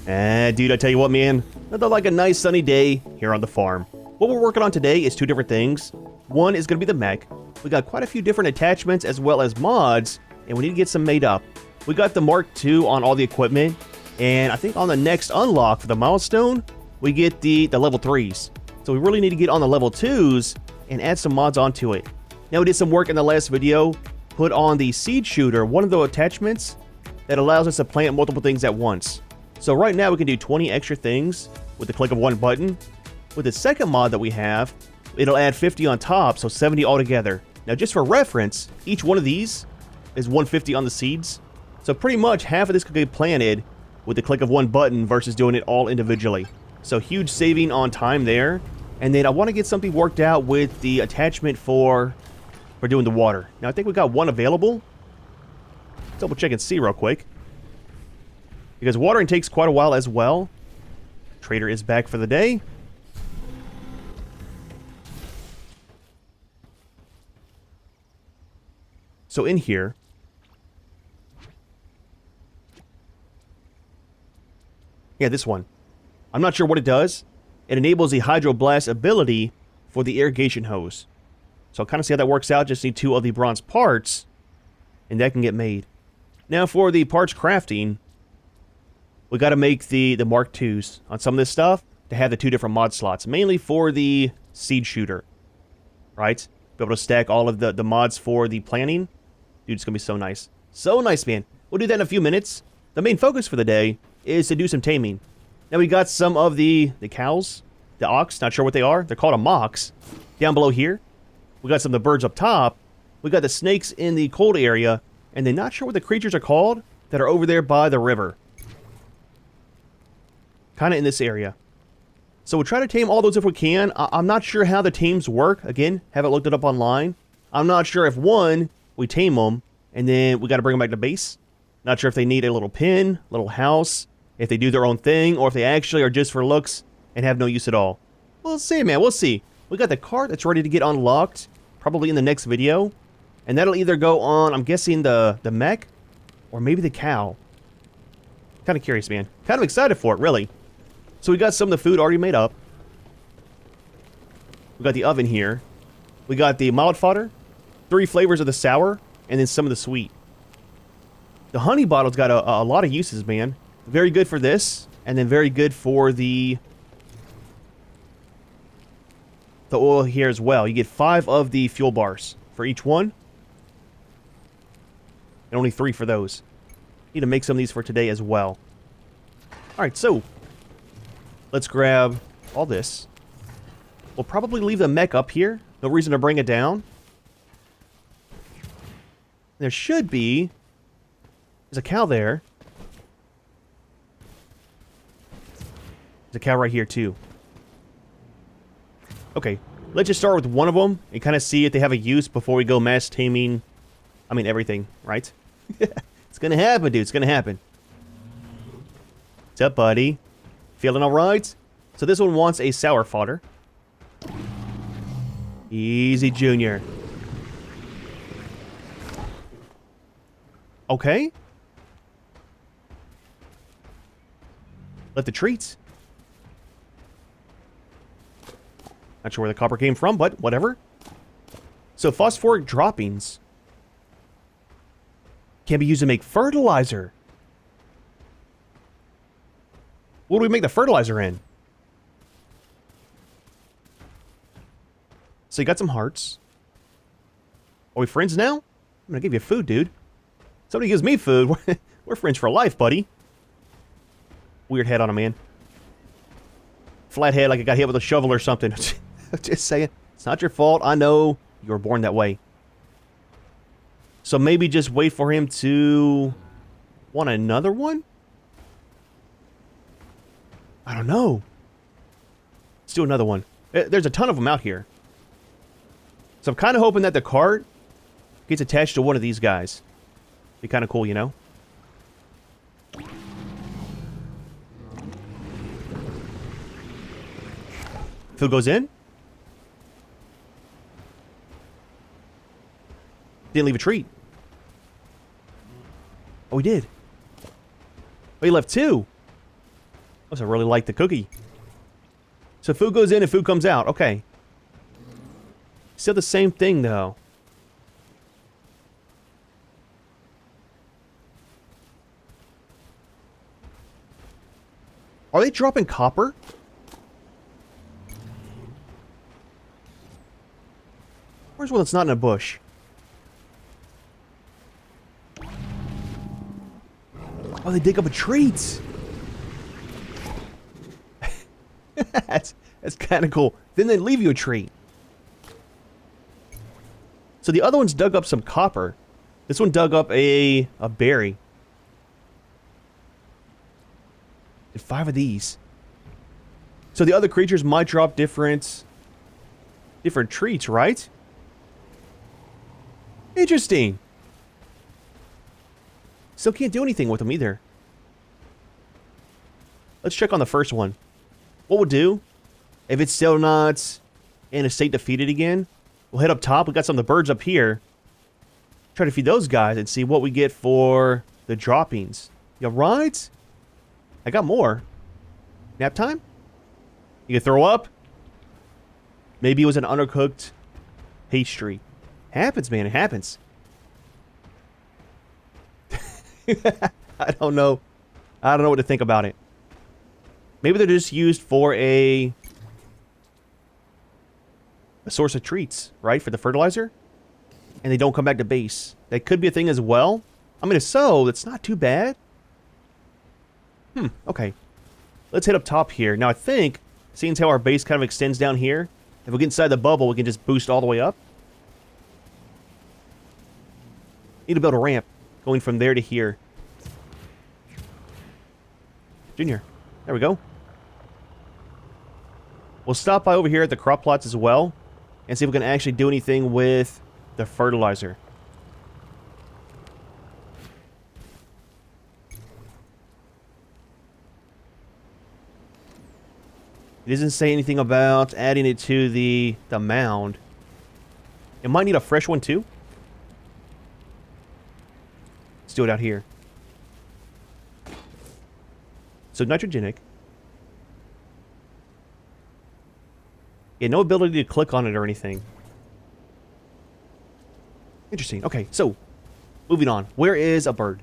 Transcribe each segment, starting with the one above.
Dude, I tell you what, man. Nothing like a nice sunny day here on the farm. What we're working on today is two different things. One is going to be the mech. We got quite a few different attachments as well as mods, and we need to get some made up. We got the Mark II on all the equipment, and I think on the next unlock for the milestone, we get the level 3s. So we really need to get on the level 2s and add some mods onto it. Now, we did some work in the last video, put on the seed shooter, one of the attachments that allows us to plant multiple things at once. So right now we can do 20 extra things with the click of one button. With the second mod that we have, it'll add 50 on top, so 70 altogether. Now just for reference, each one of these is 150 on the seeds. So pretty much half of this could get planted with the click of one button versus doing it all individually. So huge saving on time there. And then I want to get something worked out with the attachment for doing the water. Now I think we got one available. Double check and see real quick. Because watering takes quite a while as well. Trader is back for the day. So in here, yeah, this one. I'm not sure what it does. It enables the hydroblast ability for the irrigation hose. So I'll kind of see how that works out. Just need 2 of the bronze parts, and that can get made. Now for the parts crafting, we got to make the Mark IIs on some of this stuff to have the 2 different mod slots, mainly for the seed shooter, right? Be able to stack all of the mods for the planting. Dude, it's going to be so nice. So nice, man. We'll do that in a few minutes. The main focus for the day is to do some taming. Now we got some of the cows, the ox, not sure what they are. They're called a mox, down below here. We got some of the birds up top. We got the snakes in the cold area, and then not sure what the creatures are called that are over there by the river. Kind of in this area. So we'll try to tame all those if we can. I'm not sure how the tames work. Again, haven't looked it up online. I'm not sure if one, we tame them, and then we got to bring them back to base. Not sure if they need a little pen, little house, if they do their own thing, or if they actually are just for looks and have no use at all. We'll see, man. We'll see. We got the cart that's ready to get unlocked, probably in the next video. And that'll either go on, I'm guessing, the mech, or maybe the cow. Kind of curious, man. Kind of excited for it, really. So we got some of the food already made up. We got the oven here. We got the mild fodder, 3 flavors of the sour, and then some of the sweet. The honey bottle's got a lot of uses, man. Very good for this, and then very good for the oil here as well. You get 5 of the fuel bars for each one. And only 3 for those. Need to make some of these for today as well. Alright, so let's grab all this. We'll probably leave the mech up here. No reason to bring it down. There should be... There's a cow there. There's a cow right here, too. Okay, let's just start with one of them and kind of see if they have a use before we go mass taming. I mean, everything, right? It's gonna happen, dude. It's gonna happen. What's up, buddy? Feeling alright? So this one wants a sour fodder. Easy, Junior. Okay. Left the treats. Not sure where the copper came from, but whatever. So phosphoric droppings can be used to make fertilizer. What do we make the fertilizer in? So you got some hearts. Are we friends now? I'm gonna give you food, dude. Somebody gives me food. We're friends for life, buddy. Weird head on him, man. Flat head like I got hit with a shovel or something. Just saying. It's not your fault. I know you were born that way. So maybe just wait for him to want another one? I don't know. Let's do another one. There's a ton of them out here. So I'm kind of hoping that the cart gets attached to one of these guys. Be kind of cool, you know? Food goes in. Didn't leave a treat. Oh, he did. Oh, he left 2. Must have really liked the cookie. So food goes in and food comes out. Okay. Still the same thing, though. Are they dropping copper? Where's one that's not in a bush? Oh, they dig up a treat. that's kind of cool. Then they leave you a treat. So the other one's dug up some copper. This one dug up a berry. And 5 of these. So the other creatures might drop different treats, right? Interesting. Still can't do anything with them either. Let's check on the first one. What we'll do, if it's still not in a state defeated again, we'll head up top. We got some of the birds up here. Try to feed those guys and see what we get for the droppings. You right? I got more. Nap time? You can throw up? Maybe it was an undercooked pastry. Happens, man. It happens. I don't know. I don't know what to think about it. Maybe they're just used for a source of treats, right? For the fertilizer? And they don't come back to base. That could be a thing as well. I mean, if so, that's not too bad. Okay. Let's hit up top here. Now, I think, seeing as how our base kind of extends down here, if we get inside the bubble, we can just boost all the way up. Need to build a ramp going from there to here. Junior. There we go. We'll stop by over here at the crop plots as well and see if we can actually do anything with the fertilizer. It doesn't say anything about adding it to the mound. It might need a fresh one too. Let's do it out here. So nitrogenic. Yeah, no ability to click on it or anything. Interesting. Okay, so moving on. Where is a bird?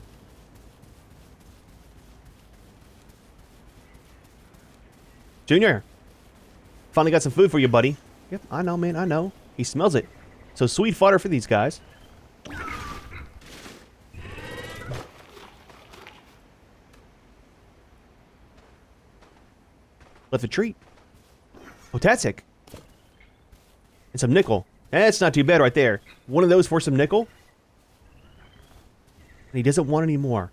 Junior. Finally got some food for you, buddy. Yep, I know, man, I know. He smells it. So sweet fodder for these guys. Left a treat. Potassic. And some nickel. That's not too bad right there. One of those for some nickel. And he doesn't want any more.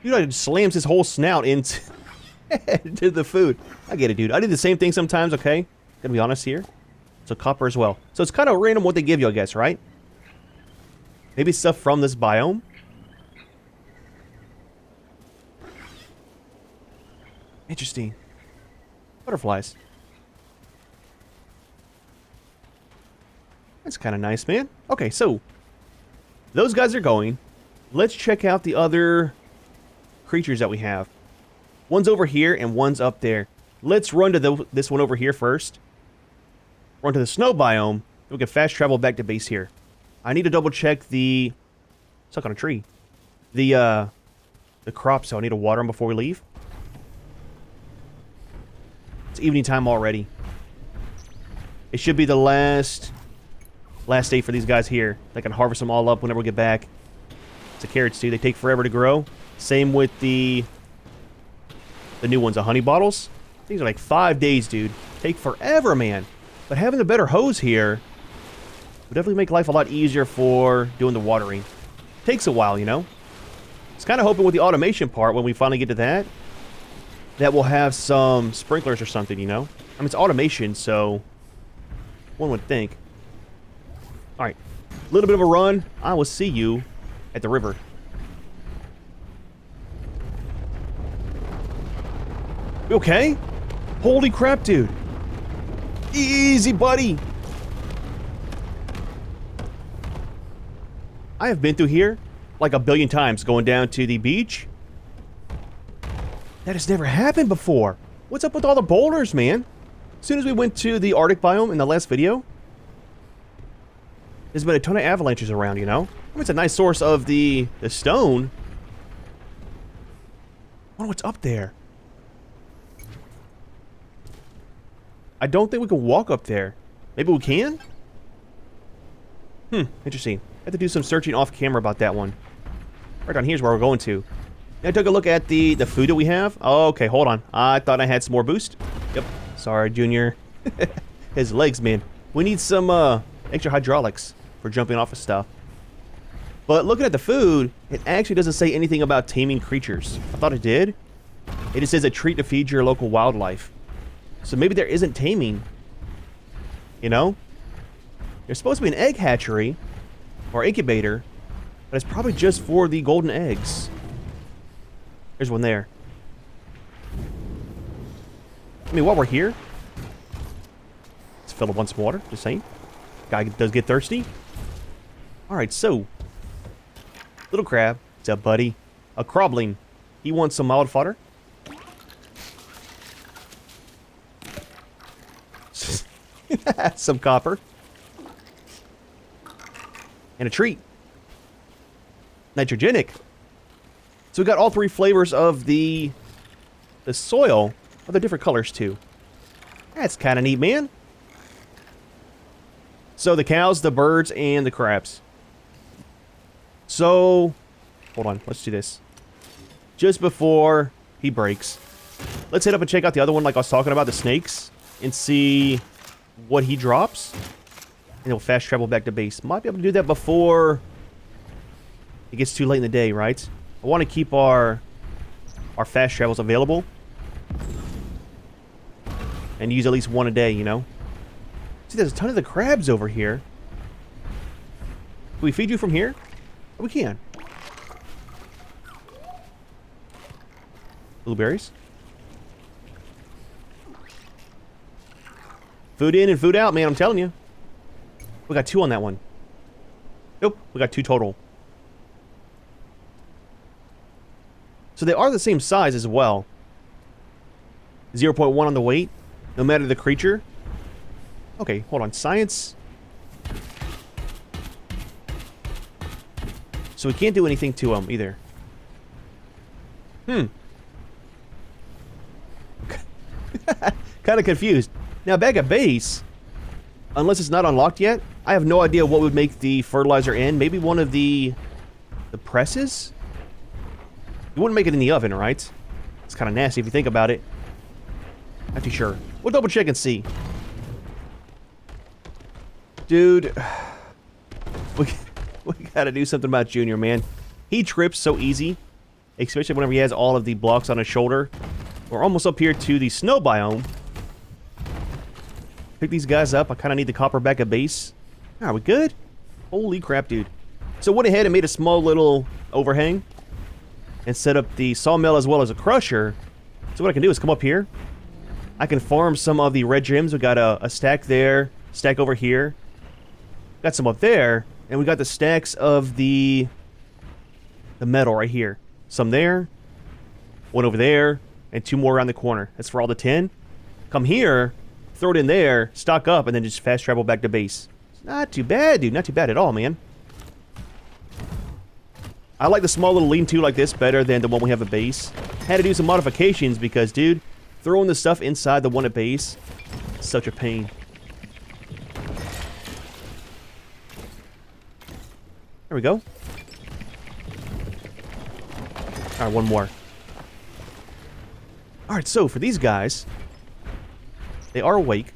Dude, slams his whole snout into the food. I get it, dude. I do the same thing sometimes, okay? Gonna be honest here. So copper as well. So it's kind of random what they give you, I guess, right? Maybe stuff from this biome? Interesting. Butterflies. That's kind of nice, man. Okay, so those guys are going. Let's check out the other creatures that we have. One's over here and one's up there. Let's run to this one over here first. Run to the snow biome. Then we can fast travel back to base here. I need to double check the... Stuck on a tree. The crops, so I need to water them before we leave. It's evening time already. It should be the last day for these guys here. They can harvest them all up whenever we get back. It's the carrots too. They take forever to grow. Same with the new ones, the honey bottles. These are like 5 days, dude. Take forever, man. But having the better hose here would definitely make life a lot easier for doing the watering. Takes a while, you know. It's kind of hoping with the automation part, when we finally get to that we'll have some sprinklers or something, you know. I mean, it's automation, so one would think. All right, a little bit of a run. I will see you at the river. You okay? Holy crap, dude. Easy, buddy. I have been through here like a billion times going down to the beach. That has never happened before. What's up with all the boulders, man? As soon as we went to the Arctic biome in the last video, there's been a ton of avalanches around, you know? I mean, it's a nice source of the stone. I wonder what's up there. I don't think we can walk up there. Maybe we can? Interesting. I have to do some searching off camera about that one. Right down here's where we're going to. I took a look at the food that we have. Oh, okay, hold on. I thought I had some more boost. Yep. Sorry, Junior. His legs, man. We need some extra hydraulics for jumping off of stuff. But looking at the food, it actually doesn't say anything about taming creatures. I thought it did. It just says a treat to feed your local wildlife. So maybe there isn't taming. You know? There's supposed to be an egg hatchery or incubator, but it's probably just for the golden eggs. There's one there. I mean, while we're here, let's fill up one some water, just saying. Guy does get thirsty. Alright, so. Little crab. What's up, buddy? A crobling. He wants some mild fodder. Some copper. And a treat. Nitrogenic. So we got all three flavors of the soil. Oh, they're different colors too. That's kind of neat, man. So the cows, the birds, and the crabs. So, hold on. Let's do this. Just before he breaks, let's head up and check out the other one like I was talking about, the snakes, and see what he drops. And he'll fast travel back to base. Might be able to do that before it gets too late in the day, right? I want to keep our fast travels available. And use at least one a day, you know? See, there's a ton of the crabs over here. Can we feed you from here? Oh, we can. Blueberries. Food in and food out, man, I'm telling you. We got 2 on that one. Nope, we got 2 total. So they are the same size as well. 0.1 on the weight, no matter the creature. Okay, hold on. Science. So we can't do anything to them either. Kind of confused. Now back at base, unless it's not unlocked yet, I have no idea what would make the fertilizer in. Maybe one of the presses? You wouldn't make it in the oven, right? It's kind of nasty if you think about it. Not too sure. We'll double check and see. Dude, we gotta do something about Junior, man. He trips so easy, especially whenever he has all of the blocks on his shoulder. We're almost up here to the snow biome. Pick these guys up. I kind of need the copper back at base. Are we good? Holy crap, dude. So went ahead and made a small little overhang and set up the sawmill as well as a crusher. So what I can do is come up here. I can farm some of the red gems. We got a stack there, stack over here. Got some up there, and we got the stacks of the metal right here. Some there, one over there, and 2 more around the corner. That's for all the 10. Come here, throw it in there, stock up, and then just fast travel back to base. Not too bad, dude. Not too bad at all, man. I like the small little lean-to like this better than the one we have at base. Had to do some modifications because, dude, throwing the stuff inside the one at base is such a pain. There we go. Alright, one more. Alright, so for these guys, they are awake.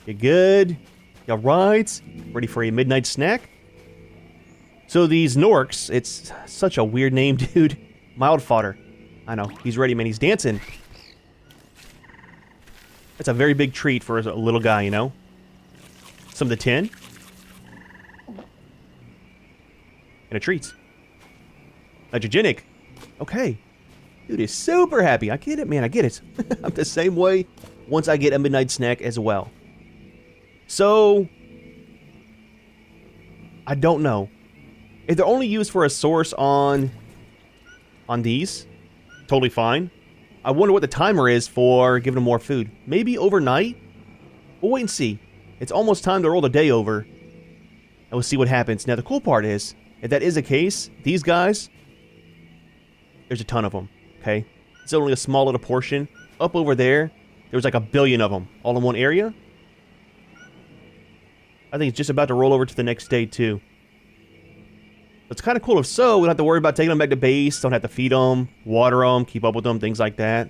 You good? You alright? Ready for a midnight snack? So these Norks, it's such a weird name, dude. Mild fodder. I know. He's ready, man. He's dancing. That's a very big treat for a little guy, you know? Some of the 10. And a treat. Nitrogenic. Okay. Dude is super happy. I get it, man. I get it. I'm the same way once I get a midnight snack as well. So, I don't know. If they're only used for a source on these, totally fine. I wonder what the timer is for giving them more food. Maybe overnight? We'll wait and see. It's almost time to roll the day over. And we'll see what happens. Now, the cool part is, if that is the case, these guys, there's a ton of them, okay? It's only a small little portion. Up over there, there was like 1 billion of them, all in one area. I think it's just about to roll over to the next day, too. It's kind of cool. If so, we don't have to worry about taking them back to base. Don't have to feed them, water them, keep up with them, things like that.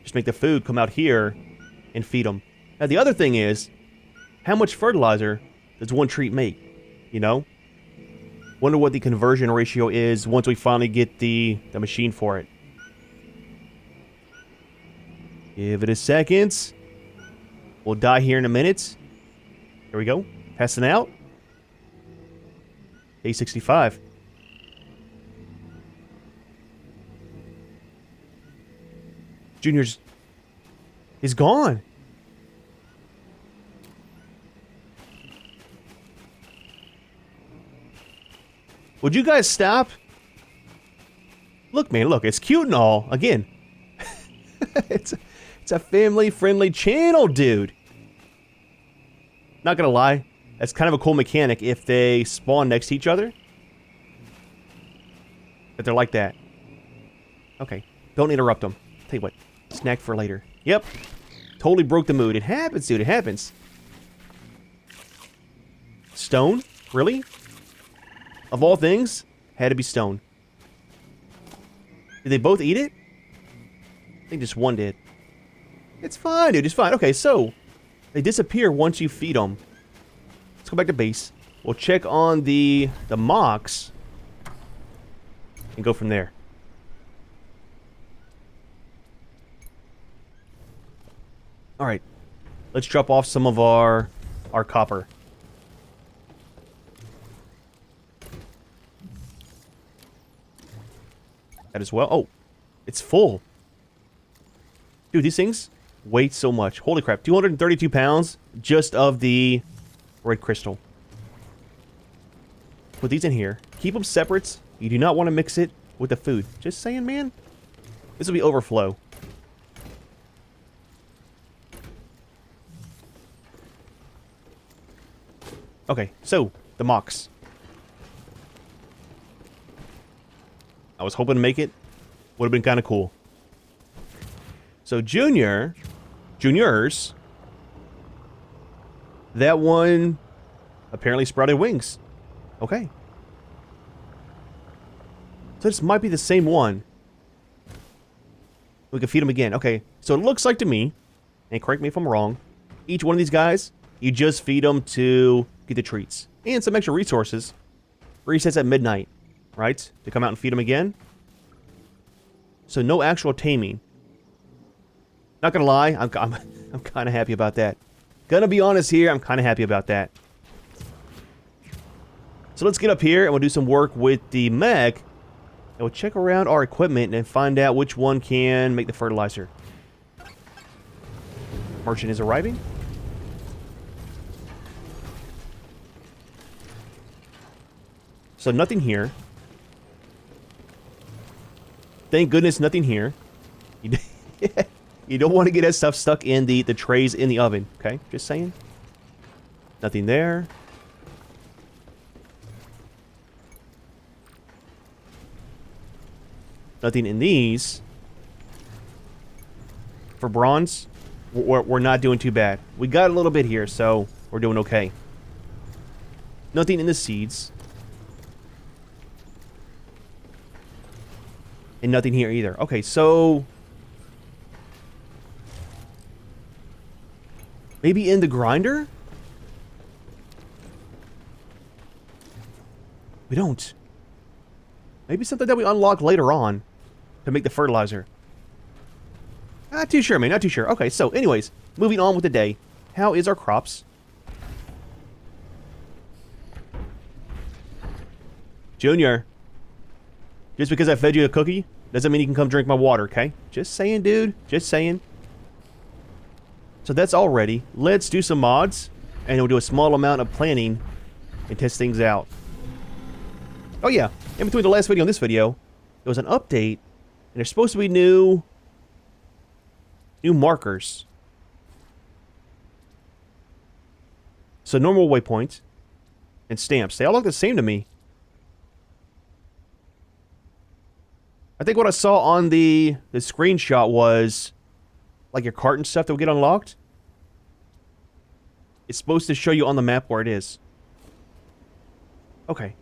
Just make the food come out here and feed them. Now, the other thing is, how much fertilizer does one treat make? You know? Wonder what the conversion ratio is once we finally get the machine for it. Give it a second. We'll die here in a minute. Here we go. Passing out. Day 65. Junior's... He's gone. Would you guys stop? Look, man, look. It's cute and all. Again. It's a family-friendly channel, dude. Not gonna lie. That's kind of a cool mechanic if they spawn next to each other. That they're like that. Okay. Don't interrupt them. Tell you what. Snack for later. Yep. Totally broke the mood. It happens, dude. It happens. Stone? Really? Of all things, had to be stone. Did they both eat it? I think just one did. It's fine, dude. It's fine. Okay, so they disappear once you feed them. Let's go back to base. We'll check on the mocks and go from there. All right. Let's drop off some of our copper. That as well. Oh, it's full. Dude, these things weigh so much. Holy crap. 232 pounds just of the red crystal. Put these in here. Keep them separate. You do not want to mix it with the food. Just saying, man. This will be overflow. Okay, so, the mocks. I was hoping to make it. Would have been kind of cool. So, juniors, that one apparently sprouted wings. Okay. So this might be the same one. We can feed them again. Okay, so it looks like to me, and correct me if I'm wrong, each one of these guys, you just feed them to get the treats. And some extra resources. Resets at midnight, right? To come out and feed them again. So no actual taming. Not gonna lie, I'm kind of happy about that. Gonna be honest here, I'm kind of happy about that. So let's get up here and we'll do some work with the mech. And we'll check around our equipment and find out which one can make the fertilizer. Merchant is arriving. So nothing here. Thank goodness nothing here. You don't want to get that stuff stuck in the trays in the oven. Okay, just saying. Nothing there. Nothing in these. For bronze, we're not doing too bad. We got a little bit here, so we're doing okay. Nothing in the seeds. And nothing here either. Okay, so maybe in the grinder? We don't. Maybe something that we unlock later on to make the fertilizer. Not too sure, man. Not too sure. Okay, so anyways, moving on with the day. How is our crops? Junior. Just because I fed you a cookie doesn't mean you can come drink my water, okay? Just saying, dude. Just saying. So that's all ready. Let's do some mods, and we'll do a small amount of planning and test things out. Oh yeah, in between the last video and this video, there was an update, and there's supposed to be new markers. So normal waypoints and stamps. They all look the same to me. I think what I saw on the screenshot was like your cart and stuff that would get unlocked. It's supposed to show you on the map where it is. Okay.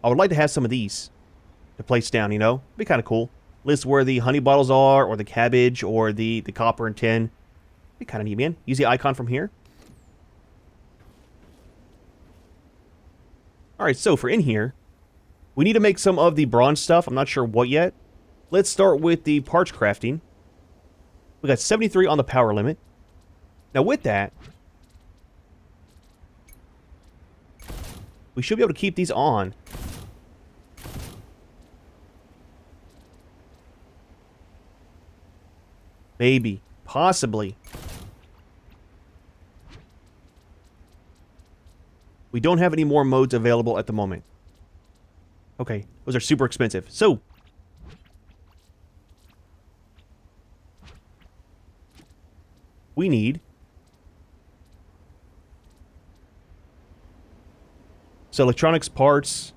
I would like to have some of these to place down, you know? Be kind of cool. List where the honey bottles are, or the cabbage, or the copper and tin. Be kind of neat, man. Use the icon from here. Alright, so for in here, we need to make some of the bronze stuff. I'm not sure what yet. Let's start with the parts crafting. We got 73 on the power limit. Now with that, we should be able to keep these on. Maybe. Possibly. We don't have any more modes available at the moment. Okay, those are super expensive. So, we need... So, electronics parts.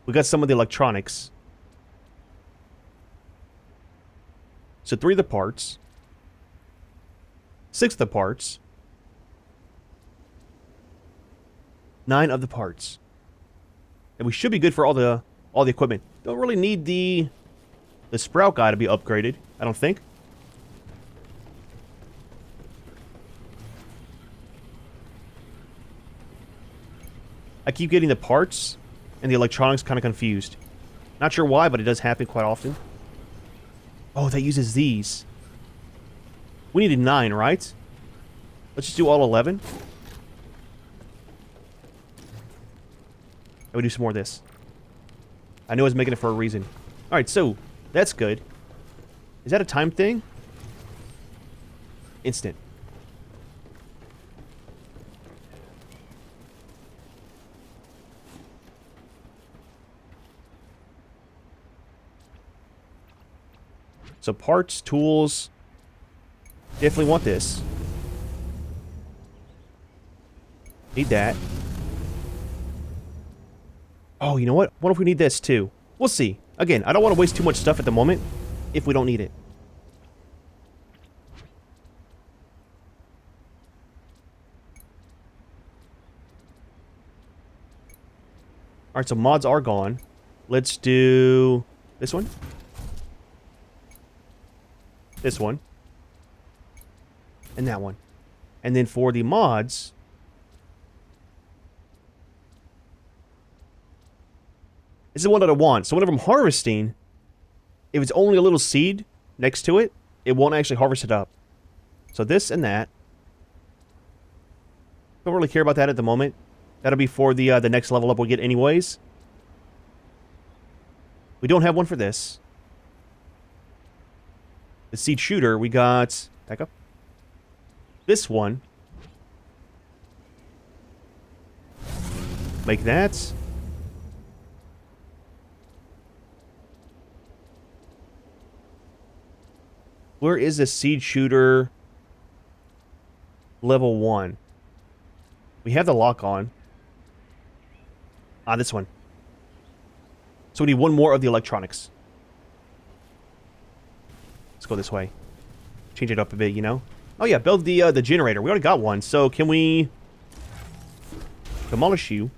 We got some of the electronics. So 3 of the parts, 6 of the parts, 9 of the parts, and we should be good for all the equipment. Don't really need the sprout guy to be upgraded, I don't think. I keep getting the parts and the electronics kind of confused. Not sure why, but it does happen quite often. Oh, that uses these. We needed 9, right? Let's just do all 11. And we do some more of this. I know I was making it for a reason. Alright, so, that's good. Is that a time thing? Instant. So parts, tools, definitely want this. Need that. Oh, you know what? What if we need this too? We'll see. Again, I don't want to waste too much stuff at the moment if we don't need it. Alright, so mods are gone. Let's do this one. This one. And that one. And then for the mods... This is the one that I want. So whenever I'm harvesting, if it's only a little seed next to it, it won't actually harvest it up. So this and that. Don't really care about that at the moment. That'll be for the next level up we'll get anyways. We don't have one for this. The seed shooter, we got... Back up. This one. Make that. Where is the seed shooter level 1? We have the lock on. Ah, this one. So we need one more of the electronics. Let's go this way. Change it up a bit, you know? Oh yeah, build the generator. We already got one, so can we demolish you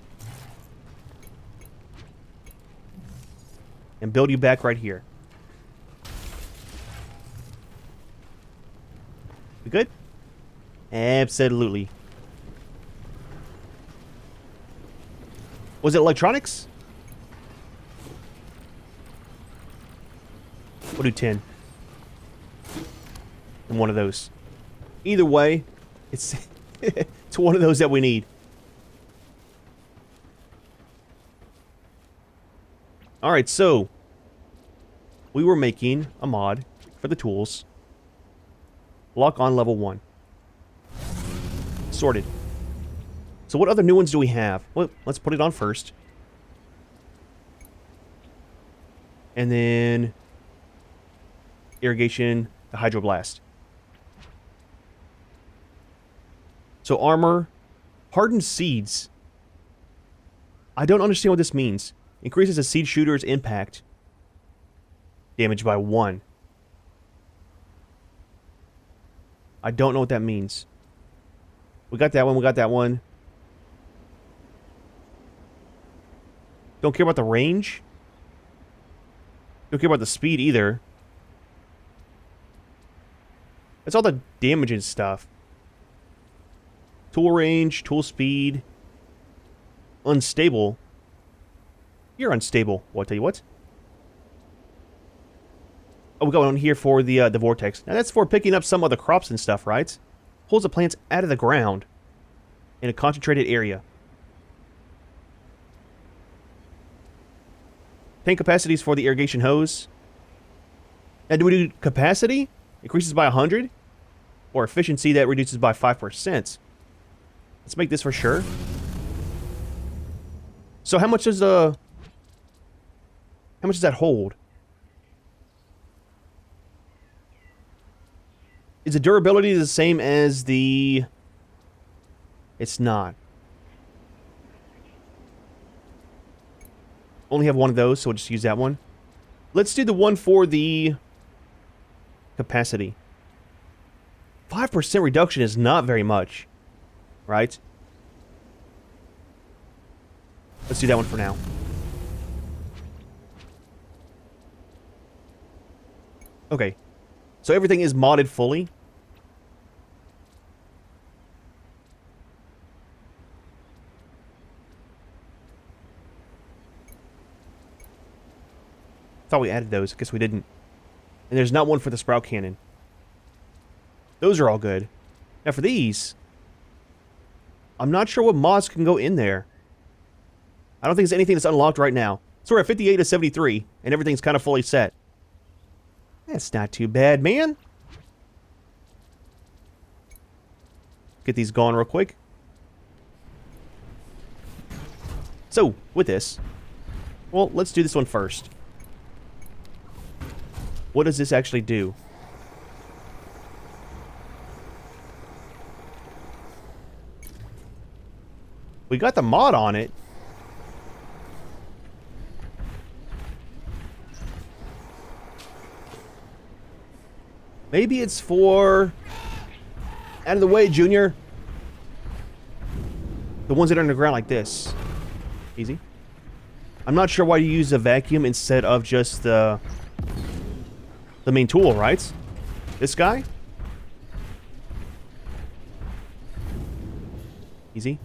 and build you back right here? We good? Absolutely. Was it electronics? We'll do 10. And one of those. Either way, it's it's one of those that we need. Alright, so we were making a mod for the tools. Lock on level 1. Sorted. So what other new ones do we have? Well, let's put it on first. And then irrigation, the hydroblast. So armor, hardened seeds. I don't understand what this means. Increases a seed shooter's impact damage by 1. I don't know what that means. We got that one, we got that one. Don't care about the range. Don't care about the speed either. That's all the damage and stuff. Tool range, tool speed. Unstable. You're unstable. Well, I'll tell you what. Oh, we got one here for the vortex. Now that's for picking up some of the crops and stuff, right? Pulls the plants out of the ground in a concentrated area. Tank capacities for the irrigation hose. Now, do we do capacity? Increases by 100? Or efficiency that reduces by 5%? Let's make this for sure. So how much does the... How much does that hold? Is the durability the same as the... It's not. Only have one of those, so we'll just use that one. Let's do the one for the capacity. 5% reduction is not very much, right? Let's do that one for now. Okay. So everything is modded fully. Thought we added those. I guess we didn't. And there's not one for the sprout cannon. Those are all good. Now for these, I'm not sure what mods can go in there. I don't think there's anything that's unlocked right now. So we're at 58 to 73, and everything's kind of fully set. That's not too bad, man. Get these gone real quick. So, with this, well, let's do this one first. What does this actually do? We got the mod on it. Maybe it's for... Out of the way, Junior. The ones that are underground like this. Easy. I'm not sure why you use a vacuum instead of just the main tool, right? This guy? Easy.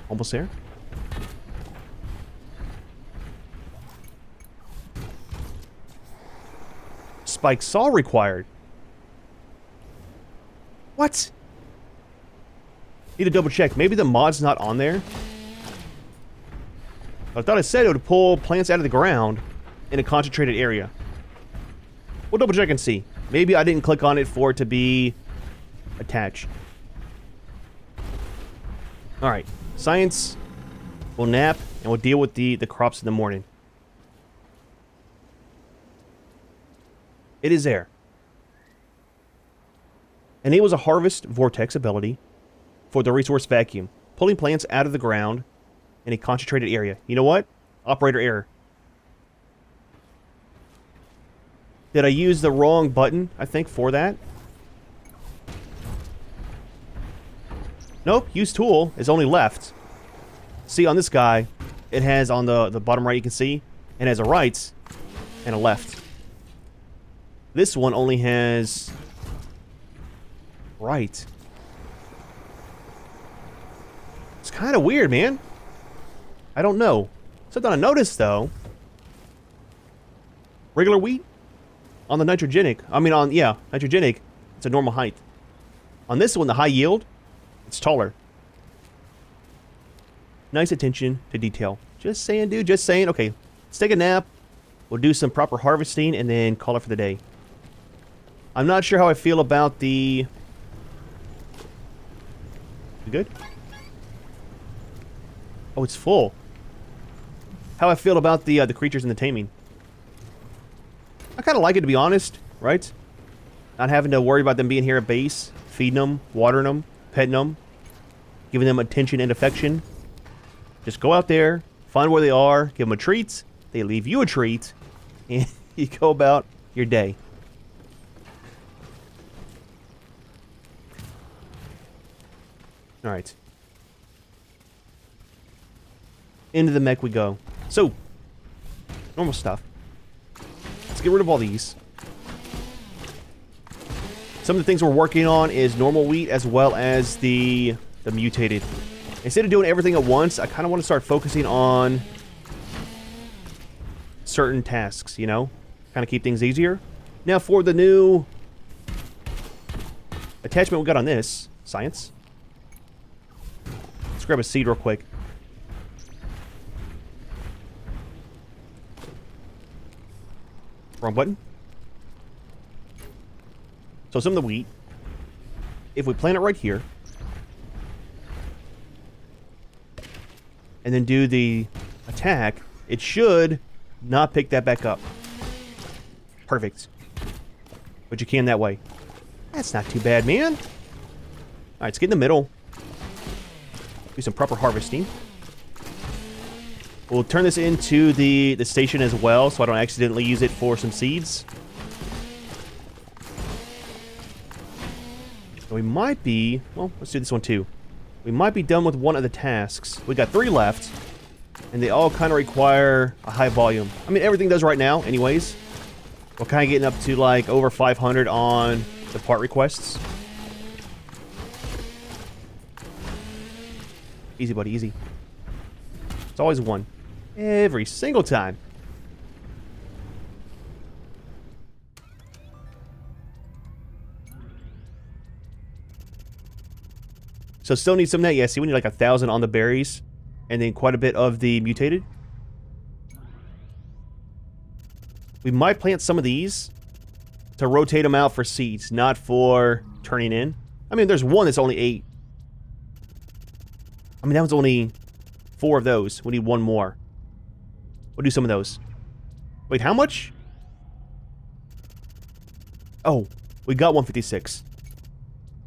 Almost there. Spike saw required. What? Need to double check. Maybe the mod's not on there. I thought it said it would pull plants out of the ground in a concentrated area. We'll double check and see. Maybe I didn't click on it for it to be attached. Alright. Science. We'll nap and we'll deal with the crops in the morning. It is there. Enables a harvest vortex ability for the resource vacuum, pulling plants out of the ground in a concentrated area. You know what? Operator error. Did I use the wrong button, I think, for that? Nope, use tool is only left. See, on this guy, it has on the bottom right, you can see, it has a right and a left. This one only has right. It's kind of weird, man. I don't know. Something I noticed, though. Regular wheat on the nitrogenic. I mean, on, yeah, nitrogenic, it's a normal height. On this one, the high yield, it's taller. Nice attention to detail. Just saying, dude, just saying. Okay, let's take a nap. We'll do some proper harvesting and then call it for the day. I'm not sure how I feel about the We good? Oh, it's full. How I feel about the creatures in the taming. I kind of like it, to be honest, right? Not having to worry about them being here at base, feeding them, watering them, petting them, giving them attention and affection. Just go out there, find where they are, give them a treat, they leave you a treat, and you go about your day. Alright. Into the mech we go. So, normal stuff. Let's get rid of all these. Some of the things we're working on is normal wheat as well as the mutated. Instead of doing everything at once, I kind of want to start focusing on certain tasks, you know? Kind of keep things easier. Now for the new attachment we got on this, science. Let's grab a seed real quick. Wrong button. So some of the wheat, if we plant it right here, and then do the attack, it should not pick that back up. Perfect. But you can that way. That's not too bad, man. Alright, let's get in the middle. Do some proper harvesting. We'll turn this into the station as well, so I don't accidentally use it for some seeds. We might be... Well, let's do this one too. We might be done with one of the tasks. We got 3 left, and they all kind of require a high volume. I mean, everything does right now, anyways. We're kind of getting up to, like, over 500 on the part requests. Easy, buddy, easy. It's always one. Every single time. So still need some of that. Yeah, see, we need like 1,000 on the berries. And then quite a bit of the mutated. We might plant some of these to rotate them out for seeds, not for turning in. I mean, there's one that's only 8. I mean, that was only 4 of those. We need 1 more. We'll do some of those. Wait, how much? Oh, we got 156.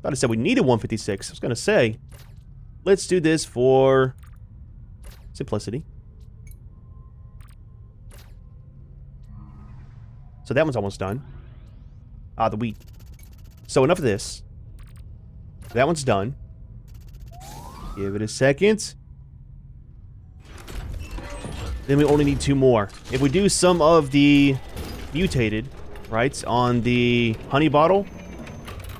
Thought I said we needed 156. I was going to say, let's do this for simplicity. So that one's almost done. Ah, the wheat. So enough of this. That one's done. Give it a second. Then we only need 2 more. If we do some of the mutated, right, on the honey bottle,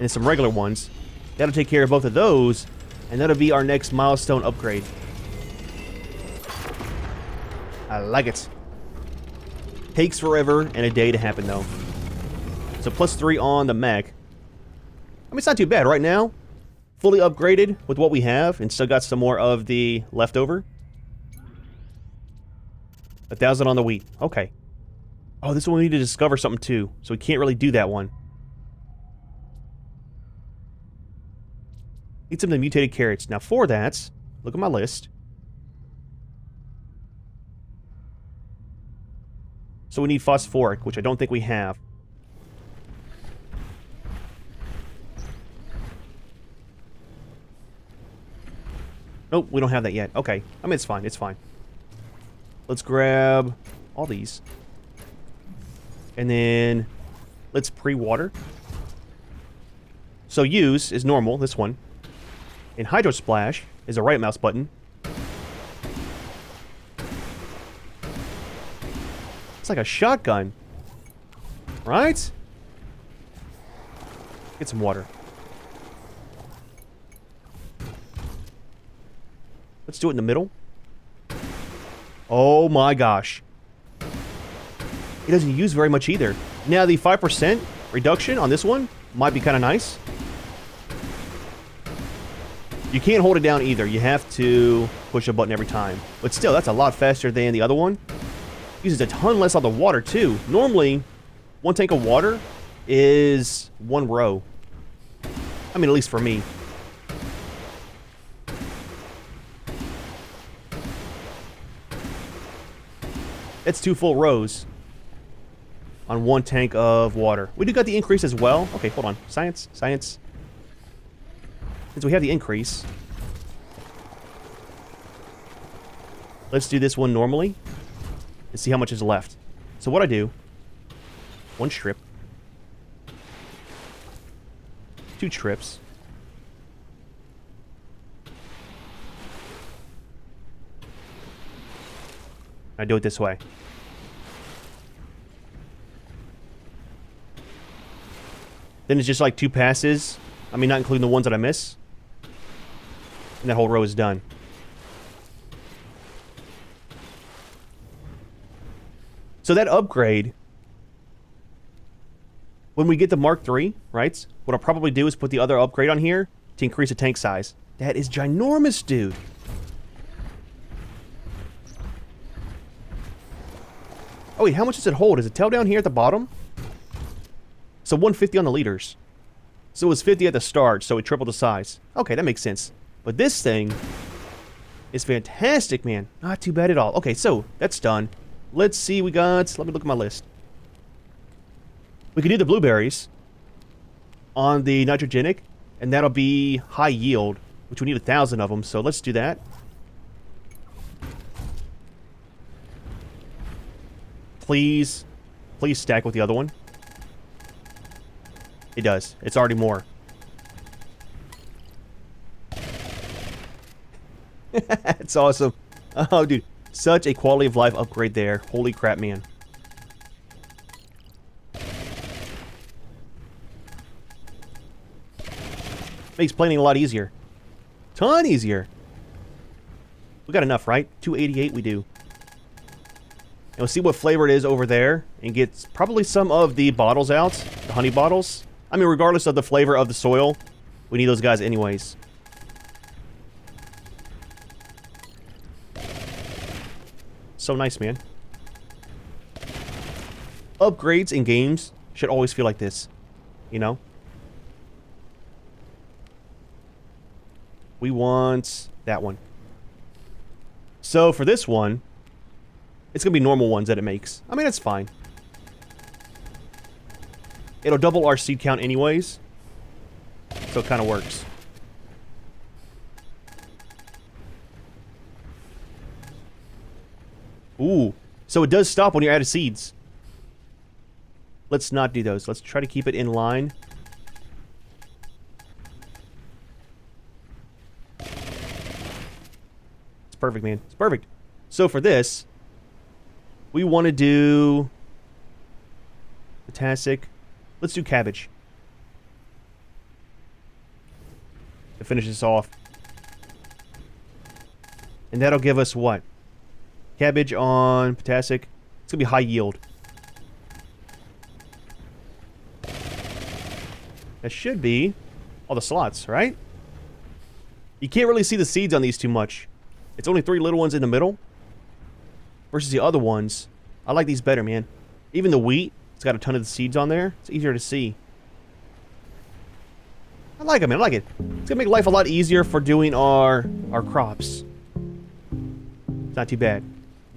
and some regular ones, that'll take care of both of those, and that'll be our next milestone upgrade. I like it. Takes forever and a day to happen, though. So +3 on the mech. I mean, it's not too bad right now. Fully upgraded with what we have, and still got some more of the leftover. 1,000 on the wheat. Okay. Oh, this one we need to discover something too, so we can't really do that one. Need some of the mutated carrots. Now for that, look at my list. So we need phosphoric, which I don't think we have. Nope, we don't have that yet. Okay. I mean, it's fine. It's fine. Let's grab all these. And then let's pre-water. So use is normal, this one. And Hydro Splash is a right mouse button. It's like a shotgun. Right? Get some water. Let's do it in the middle. Oh my gosh. It doesn't use very much either. Now the 5% reduction on this one might be kind of nice. You can't hold it down either. You have to push a button every time. But still, that's a lot faster than the other one. Uses a ton less on the water too. Normally, 1 tank of water is 1 row. I mean, at least for me. That's 2 full rows on 1 tank of water. We do got the increase as well. Okay, hold on. Science, science. Since we have the increase, let's do this one normally and see how much is left. So what I do, 1 strip, 2 strips, I do it this way. Then it's just like 2 passes. I mean, not including the ones that I miss. And that whole row is done. So that upgrade, when we get the Mark III, right? What I'll probably do is put the other upgrade on here to increase the tank size. That is ginormous, dude. Oh wait, how much does it hold? Does it tell down here at the bottom? So 150 on the liters. So it was 50 at the start, so it tripled the size. Okay, that makes sense. But this thing is fantastic, man. Not too bad at all. Okay, so that's done. Let's see, we got... Let me look at my list. We can do the blueberries on the nitrogenic, and that'll be high yield, which we need 1,000 of them, so let's do that. Please, please stack with the other one. It does. It's already more. It's awesome. Oh, dude. Such a quality of life upgrade there. Holy crap, man. Makes planning a lot easier. Ton easier. We got enough, right? 288 we do. And we'll see what flavor it is over there and get probably some of the bottles out. The honey bottles. I mean, regardless of the flavor of the soil, we need those guys anyways. So nice, man. Upgrades in games should always feel like this, you know? We want that one. So for this one, it's going to be normal ones that it makes. I mean, it's fine. It'll double our seed count anyways. So it kind of works. Ooh. So it does stop when you're out of seeds. Let's not do those. Let's try to keep it in line. It's perfect, man. It's perfect. So for this, we want to do potassic. Let's do cabbage to finish this off. And that'll give us what? Cabbage on potassic. It's going to be high yield. That should be all the slots, right? You can't really see the seeds on these too much. It's only 3 little ones in the middle versus the other ones. I like these better, man. Even the wheat, it's got a ton of the seeds on there. It's easier to see. I like it, man. I like it. It's going to make life a lot easier for doing our crops. It's not too bad.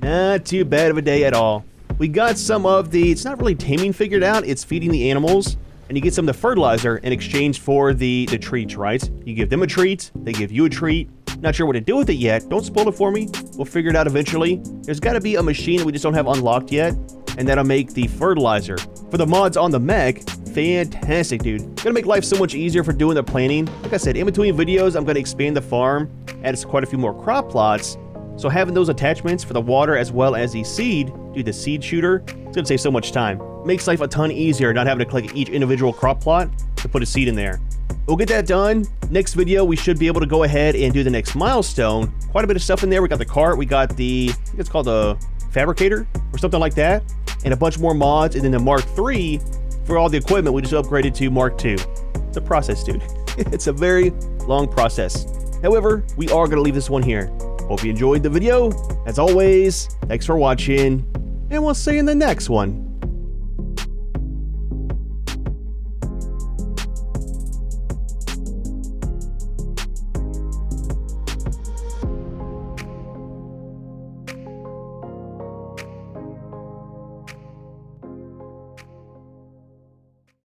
Not too bad of a day at all. We got some of the... It's not really taming figured out. It's feeding the animals. And you get some of the fertilizer in exchange for the treats, right? You give them a treat. They give you a treat. Not sure what to do with it yet. Don't spoil it for me. We'll figure it out eventually. There's got to be a machine that we just don't have unlocked yet. And that'll make the fertilizer. For the mods on the mech, fantastic, dude. Gonna make life so much easier for doing the planning. Like I said, in between videos, I'm gonna expand the farm, add quite a few more crop plots. So having those attachments for the water as well as the seed, dude, the seed shooter, it's gonna save so much time. Makes life a ton easier not having to click each individual crop plot to put a seed in there. We'll get that done. Next video, we should be able to go ahead and do the next milestone. Quite a bit of stuff in there. We got the cart, we got the, I think it's called the fabricator or something like that, and a bunch more mods, and then the Mark III for all the equipment we just upgraded to Mark II. It's a process, dude. It's a very long process. However, we are going to leave this one here. Hope you enjoyed the video. As always, thanks for watching, and we'll see you in the next one.